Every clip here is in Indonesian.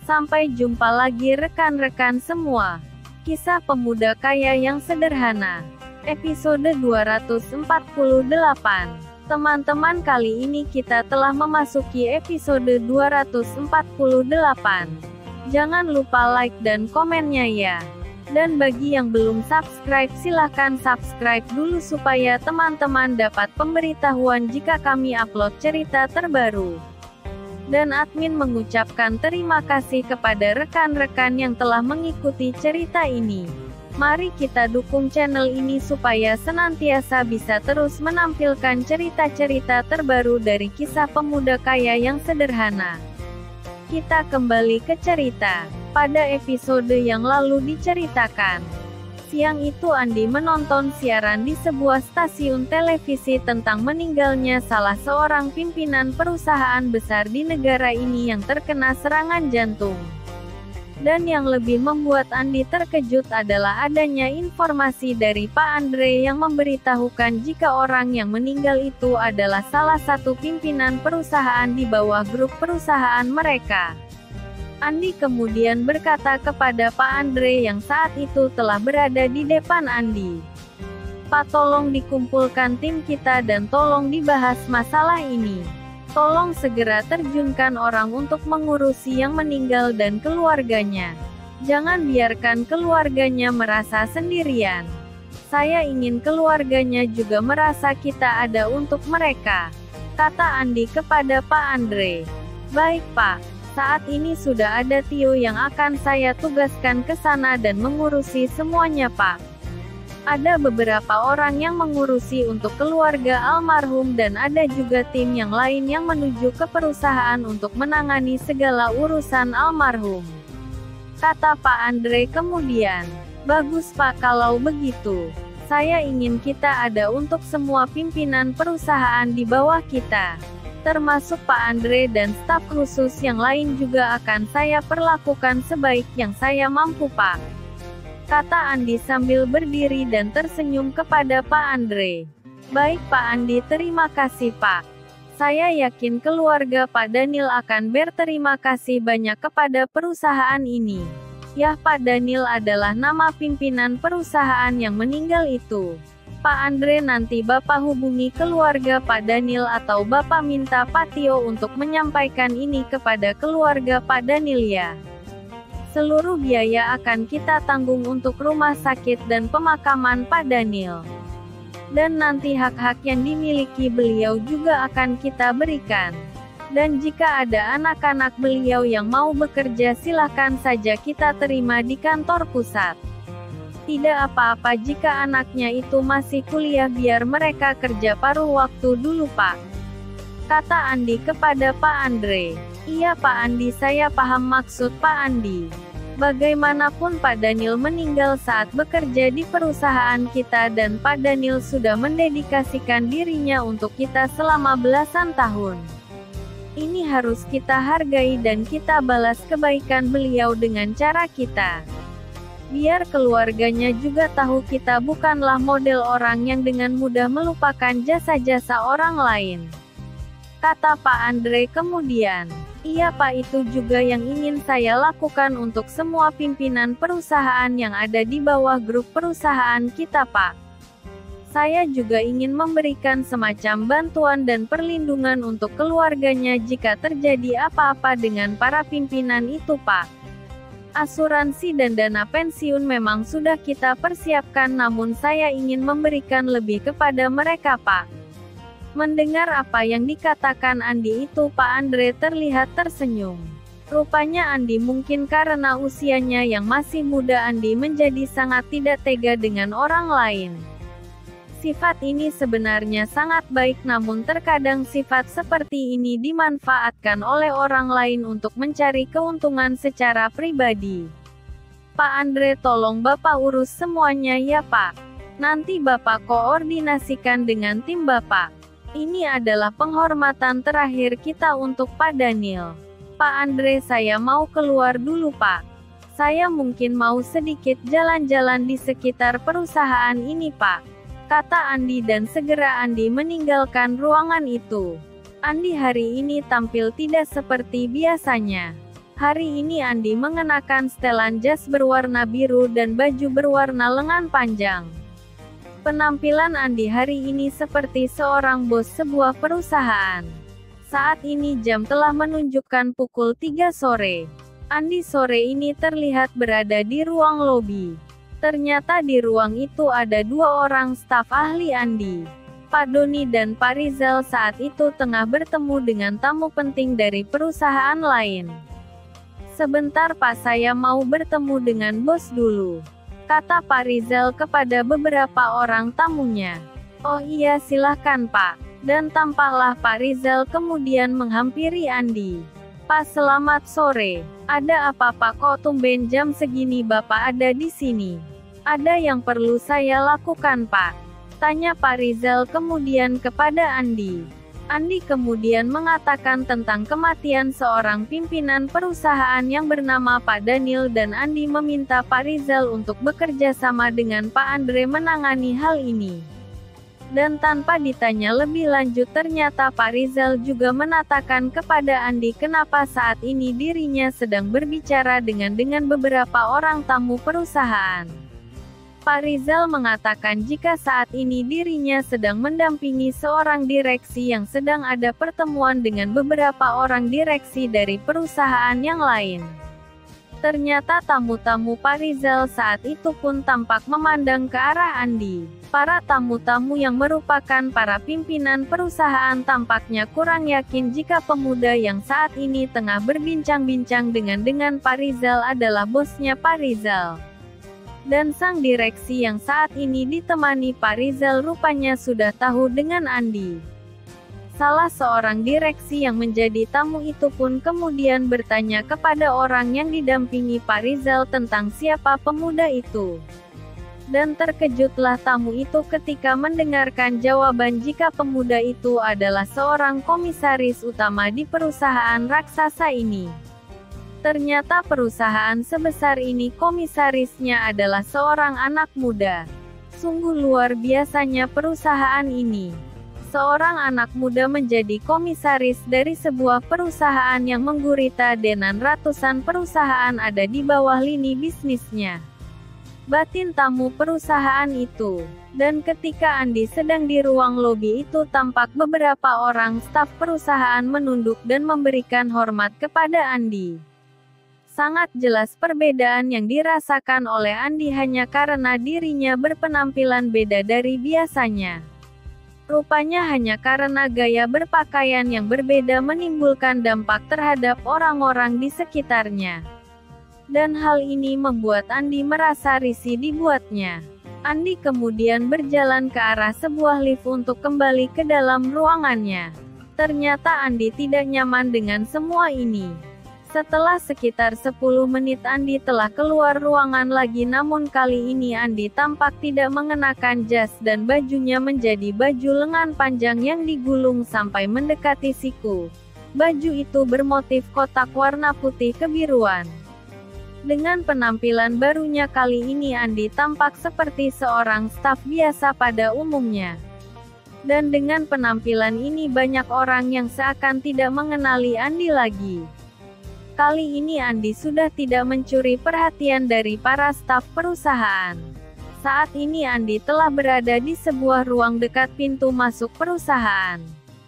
Sampai jumpa lagi rekan-rekan semua. Kisah pemuda kaya yang sederhana. Episode 248. Teman-teman, kali ini kita telah memasuki episode 248. Jangan lupa like dan komennya ya. Dan bagi yang belum subscribe, silahkan subscribe dulu supaya teman-teman dapat pemberitahuan jika kami upload cerita terbaru. Dan admin mengucapkan terima kasih kepada rekan-rekan yang telah mengikuti cerita ini. Mari kita dukung channel ini supaya senantiasa bisa terus menampilkan cerita-cerita terbaru dari kisah pemuda kaya yang sederhana. Kita kembali ke cerita. Pada episode yang lalu diceritakan, siang itu Andi menonton siaran di sebuah stasiun televisi tentang meninggalnya salah seorang pimpinan perusahaan besar di negara ini yang terkena serangan jantung. Dan yang lebih membuat Andi terkejut adalah adanya informasi dari Pak Andre yang memberitahukan jika orang yang meninggal itu adalah salah satu pimpinan perusahaan di bawah grup perusahaan mereka. Andi kemudian berkata kepada Pak Andre yang saat itu telah berada di depan Andi, "Pak, tolong dikumpulkan tim kita dan tolong dibahas masalah ini. Tolong segera terjunkan orang untuk mengurusi yang meninggal dan keluarganya. Jangan biarkan keluarganya merasa sendirian. Saya ingin keluarganya juga merasa kita ada untuk mereka," kata Andi kepada Pak Andre. "Baik Pak. Saat ini sudah ada Tio yang akan saya tugaskan ke sana dan mengurusi semuanya Pak. Ada beberapa orang yang mengurusi untuk keluarga almarhum dan ada juga tim yang lain yang menuju ke perusahaan untuk menangani segala urusan almarhum," kata Pak Andre kemudian. "Bagus Pak, kalau begitu. Saya ingin kita ada untuk semua pimpinan perusahaan di bawah kita. Termasuk Pak Andre dan staf khusus yang lain juga akan saya perlakukan sebaik yang saya mampu Pak," kata Andi sambil berdiri dan tersenyum kepada Pak Andre. "Baik Pak Andi, terima kasih Pak. Saya yakin keluarga Pak Daniel akan berterima kasih banyak kepada perusahaan ini." "Ya, Pak Daniel adalah nama pimpinan perusahaan yang meninggal itu. Pak Andre, nanti Bapak hubungi keluarga Pak Daniel atau Bapak minta Pak Tio untuk menyampaikan ini kepada keluarga Pak Daniel ya. Seluruh biaya akan kita tanggung untuk rumah sakit dan pemakaman Pak Daniel. Dan nanti hak-hak yang dimiliki beliau juga akan kita berikan. Dan jika ada anak-anak beliau yang mau bekerja silahkan saja kita terima di kantor pusat. Tidak apa-apa jika anaknya itu masih kuliah, biar mereka kerja paruh waktu dulu Pak," kata Andi kepada Pak Andre. "Iya Pak Andi, saya paham maksud Pak Andi. Bagaimanapun Pak Daniel meninggal saat bekerja di perusahaan kita dan Pak Daniel sudah mendedikasikan dirinya untuk kita selama belasan tahun. Ini harus kita hargai dan kita balas kebaikan beliau dengan cara kita. Biar keluarganya juga tahu kita bukanlah model orang yang dengan mudah melupakan jasa-jasa orang lain," kata Pak Andre kemudian. "Iya Pak, itu juga yang ingin saya lakukan untuk semua pimpinan perusahaan yang ada di bawah grup perusahaan kita Pak. Saya juga ingin memberikan semacam bantuan dan perlindungan untuk keluarganya jika terjadi apa-apa dengan para pimpinan itu Pak. Asuransi dan dana pensiun memang sudah kita persiapkan, namun saya ingin memberikan lebih kepada mereka Pak." Mendengar apa yang dikatakan Andi itu, Pak Andre terlihat tersenyum. Rupanya Andi, mungkin karena usianya yang masih muda, Andi menjadi sangat tidak tega dengan orang lain. Sifat ini sebenarnya sangat baik, namun terkadang sifat seperti ini dimanfaatkan oleh orang lain untuk mencari keuntungan secara pribadi. "Pak Andre, tolong Bapak urus semuanya ya Pak. Nanti Bapak koordinasikan dengan tim Bapak. Ini adalah penghormatan terakhir kita untuk Pak Daniel. Pak Andre, saya mau keluar dulu Pak. Saya mungkin mau sedikit jalan-jalan di sekitar perusahaan ini Pak," kata Andi dan segera Andi meninggalkan ruangan itu. Andi hari ini tampil tidak seperti biasanya. Hari ini Andi mengenakan setelan jas berwarna biru dan baju berwarna lengan panjang. Penampilan Andi hari ini seperti seorang bos sebuah perusahaan. Saat ini jam telah menunjukkan pukul 3 sore. Andi sore ini terlihat berada di ruang lobi. Ternyata di ruang itu ada 2 orang staf ahli Andi. Pak Doni dan Pak Rizal saat itu tengah bertemu dengan tamu penting dari perusahaan lain. "Sebentar Pak, saya mau bertemu dengan bos dulu," kata Pak Rizal kepada beberapa orang tamunya. "Oh iya, silahkan Pak." Dan tampaklah Pak Rizal kemudian menghampiri Andi. "Pak, selamat sore. Ada apa Pak, kok tumben jam segini Bapak ada di sini?" "Ada yang perlu saya lakukan Pak," tanya Pak Rizal kemudian kepada Andi. Andi kemudian mengatakan tentang kematian seorang pimpinan perusahaan yang bernama Pak Daniel dan Andi meminta Pak Rizal untuk bekerja sama dengan Pak Andre menangani hal ini. Dan tanpa ditanya lebih lanjut ternyata Pak Rizal juga menatakan kepada Andi kenapa saat ini dirinya sedang berbicara dengan beberapa orang tamu perusahaan. Pak Rizal mengatakan jika saat ini dirinya sedang mendampingi seorang direksi yang sedang ada pertemuan dengan beberapa orang direksi dari perusahaan yang lain. Ternyata tamu-tamu Pak Rizal saat itu pun tampak memandang ke arah Andi. Para tamu-tamu yang merupakan para pimpinan perusahaan tampaknya kurang yakin jika pemuda yang saat ini tengah berbincang-bincang dengan Pak Rizal adalah bosnya Pak Rizal. Dan sang direksi yang saat ini ditemani Pak Rizal rupanya sudah tahu dengan Andi. Salah seorang direksi yang menjadi tamu itu pun kemudian bertanya kepada orang yang didampingi Pak Rizal tentang siapa pemuda itu. Dan terkejutlah tamu itu ketika mendengarkan jawaban jika pemuda itu adalah seorang komisaris utama di perusahaan raksasa ini. Ternyata perusahaan sebesar ini komisarisnya adalah seorang anak muda. Sungguh luar biasanya perusahaan ini. Seorang anak muda menjadi komisaris dari sebuah perusahaan yang menggurita dengan ratusan perusahaan ada di bawah lini bisnisnya. Batin tamu perusahaan itu. Dan ketika Andi sedang di ruang lobi itu tampak beberapa orang staf perusahaan menunduk dan memberikan hormat kepada Andi. Sangat jelas perbedaan yang dirasakan oleh Andi hanya karena dirinya berpenampilan beda dari biasanya. Rupanya hanya karena gaya berpakaian yang berbeda menimbulkan dampak terhadap orang-orang di sekitarnya. Dan hal ini membuat Andi merasa risih dibuatnya. Andi kemudian berjalan ke arah sebuah lift untuk kembali ke dalam ruangannya. Ternyata Andi tidak nyaman dengan semua ini. Setelah sekitar 10 menit Andi telah keluar ruangan lagi, namun kali ini Andi tampak tidak mengenakan jas dan bajunya menjadi baju lengan panjang yang digulung sampai mendekati siku. Baju itu bermotif kotak warna putih kebiruan. Dengan penampilan barunya kali ini Andi tampak seperti seorang staf biasa pada umumnya. Dan dengan penampilan ini banyak orang yang seakan tidak mengenali Andi lagi. Kali ini Andi sudah tidak mencuri perhatian dari para staf perusahaan. Saat ini Andi telah berada di sebuah ruang dekat pintu masuk perusahaan.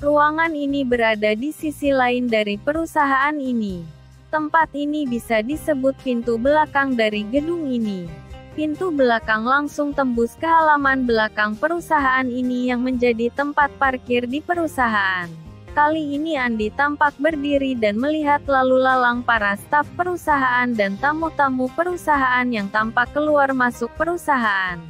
Ruangan ini berada di sisi lain dari perusahaan ini. Tempat ini bisa disebut pintu belakang dari gedung ini. Pintu belakang langsung tembus ke halaman belakang perusahaan ini yang menjadi tempat parkir di perusahaan. Kali ini Andi tampak berdiri dan melihat lalu lalang para staf perusahaan dan tamu-tamu perusahaan yang tampak keluar masuk perusahaan.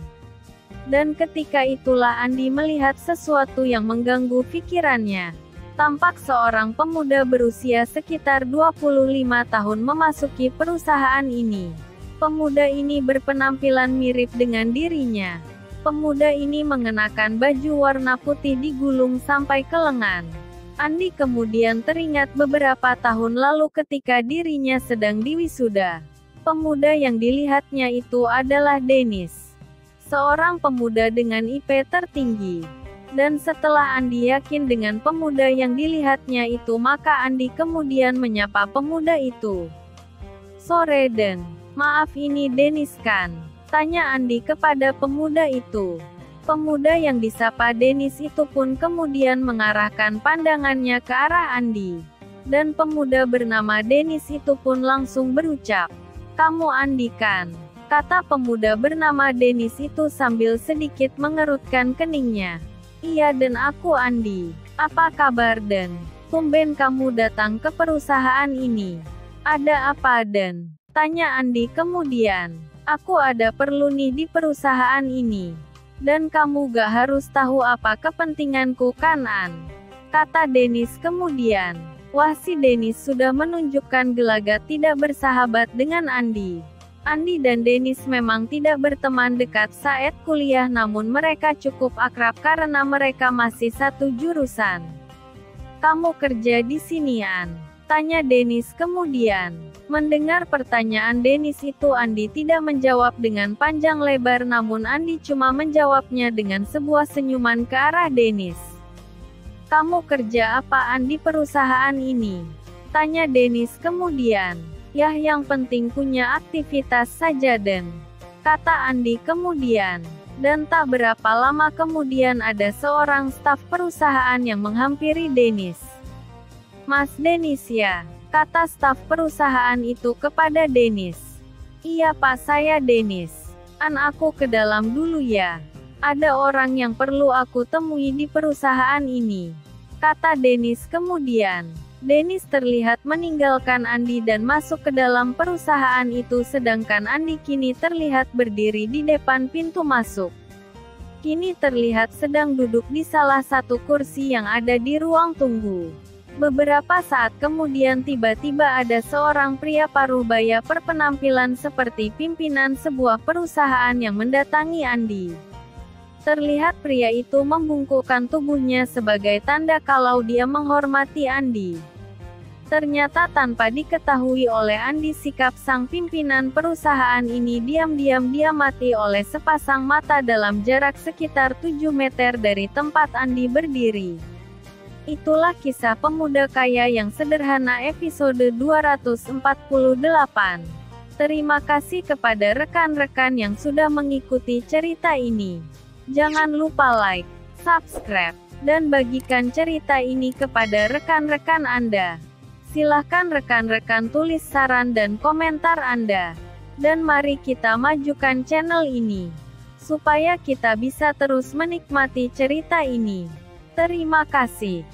Dan ketika itulah Andi melihat sesuatu yang mengganggu pikirannya. Tampak seorang pemuda berusia sekitar 25 tahun memasuki perusahaan ini. Pemuda ini berpenampilan mirip dengan dirinya. Pemuda ini mengenakan baju warna putih digulung sampai ke lengan. Andi kemudian teringat beberapa tahun lalu ketika dirinya sedang diwisuda. Pemuda yang dilihatnya itu adalah Dennis. Seorang pemuda dengan IP tertinggi. Dan setelah Andi yakin dengan pemuda yang dilihatnya itu, maka Andi kemudian menyapa pemuda itu. Sore Den. Maaf ini Dennis kan? Tanya Andi kepada pemuda itu. Pemuda yang disapa Dennis itu pun kemudian mengarahkan pandangannya ke arah Andi. Dan pemuda bernama Dennis itu pun langsung berucap, "Kamu Andi kan?" Kata pemuda bernama Dennis itu sambil sedikit mengerutkan keningnya. "Iya Dan, aku Andi. Apa kabar Dan? Tumben kamu datang ke perusahaan ini. Ada apa Dan?" Tanya Andi kemudian. "Aku ada perlu nih di perusahaan ini. Dan kamu gak harus tahu apa kepentinganku kan An?" Kata Dennis kemudian. Wah, si Dennis sudah menunjukkan gelagat tidak bersahabat dengan Andi. Andi dan Dennis memang tidak berteman dekat saat kuliah, namun mereka cukup akrab karena mereka masih satu jurusan. "Kamu kerja di sini An?" Tanya Dennis kemudian. Mendengar pertanyaan Dennis itu, Andi tidak menjawab dengan panjang lebar, namun Andi cuma menjawabnya dengan sebuah senyuman ke arah Dennis. "Kamu kerja apaan di perusahaan ini?" Tanya Dennis kemudian. "Yah, yang penting punya aktivitas saja Dan," kata Andi kemudian. Dan tak berapa lama kemudian ada seorang staf perusahaan yang menghampiri Dennis. "Mas Dennis ya?" kata staf perusahaan itu kepada Dennis. "Iya Pak, saya Dennis. An, aku ke dalam dulu ya. Ada orang yang perlu aku temui di perusahaan ini," kata Dennis kemudian. Dennis terlihat meninggalkan Andi dan masuk ke dalam perusahaan itu, sedangkan Andi kini terlihat berdiri di depan pintu masuk. Kini terlihat sedang duduk di salah satu kursi yang ada di ruang tunggu. Beberapa saat kemudian tiba-tiba ada seorang pria parubaya berpenampilan seperti pimpinan sebuah perusahaan yang mendatangi Andi. Terlihat pria itu membungkukkan tubuhnya sebagai tanda kalau dia menghormati Andi. Ternyata tanpa diketahui oleh Andi, sikap sang pimpinan perusahaan ini diam-diam diamati oleh sepasang mata dalam jarak sekitar 7 meter dari tempat Andi berdiri. Itulah kisah pemuda kaya yang sederhana episode 248. Terima kasih kepada rekan-rekan yang sudah mengikuti cerita ini. Jangan lupa like, subscribe, dan bagikan cerita ini kepada rekan-rekan Anda. Silahkan rekan-rekan tulis saran dan komentar Anda. Dan mari kita majukan channel ini, supaya kita bisa terus menikmati cerita ini. Terima kasih.